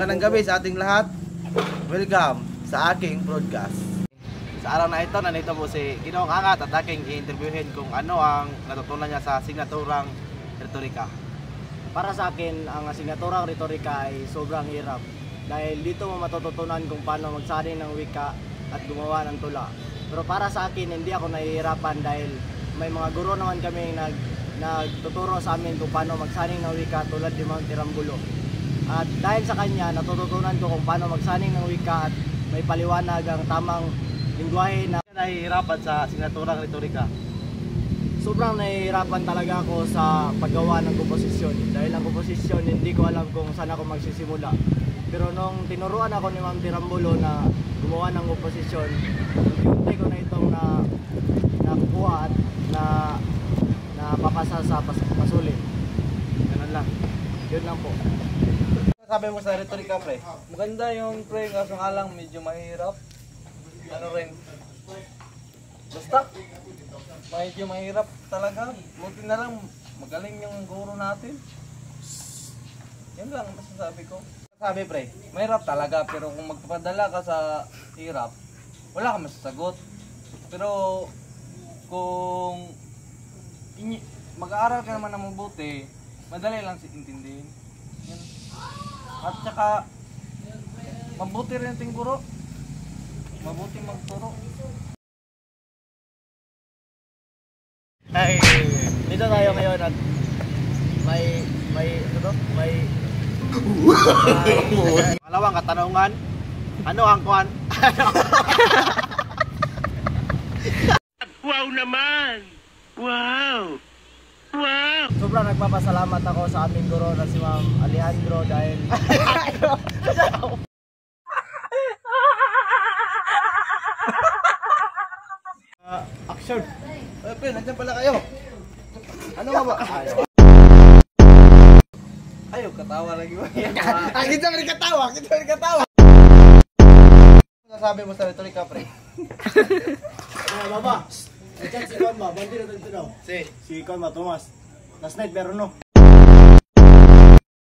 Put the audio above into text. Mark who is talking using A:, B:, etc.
A: Magandang gabi sa ating lahat. Welcome sa aking broadcast. Sa araw na ito, nandito po si Ginoong Angat at aking i-interviewin kung ano ang natutunan niya sa asignaturang retorika.
B: Para sa akin, ang asignaturang retorika ay sobrang hirap dahil dito mo matututunan kung paano magsaring ng wika at gumawa ng tula. Pero para sa akin, hindi ako nahihirapan dahil may mga guro naman kami nagtuturo sa amin kung paano magsaring ng wika tulad ni Ma'am Tirambulo. At dahil sa kanya, natututunan ko kung paano magsaning ng wika at may paliwanag ang tamang lingwahe na
A: Nahihirapan sa asignaturang retorika.
B: sobrang nahihirapan talaga ako sa paggawa ng komposisyon. Dahil ang komposisyon, hindi ko alam kung saan ako magsisimula. Pero nung tinuruan ako ni Ma'am Tirambulo na gumawa ng komposisyon, unti ko na itong nakukuha at napapasa sa pasulin. Ganun lang. Yun lang po.
A: Sabi mo sa retorika, pre?
C: Maganda yung pre, kaso nga lang medyo mahirap. Ano rin? Basta, medyo mahirap talaga. Buti na lang, magaling yung guro natin. Yan lang masasabi ko.
A: Sabi, pre?
C: Mahirap talaga, pero kung magpapadala ka sa hirap, wala ka masasagot. Pero kung mag-aaral ka naman ng mabuti, madali lang intindihin. Yan. At saka, mabuti rin ating guro. Mabuti magturo.
B: Ay, dito tayo ngayon at may
A: Malawang katanungan. Ano ang kuan?
D: Wow naman! Wow! Wow!
B: sobrang nagpapasalamat ako sa aming guro na si Ma'am Alejandro dahil
A: Action! Pre, nandiyan pala kayo. Ano nga ba?
C: Ayaw, katawa lagi ba?
A: Kita rin katawa! Kita rin katawa! Sabi mo sa retorika, pre?
B: baba. Diyan si Kon ba? Bandi na dito daw.
A: Si
B: Si Kon ba, Tomas. Last night meron no.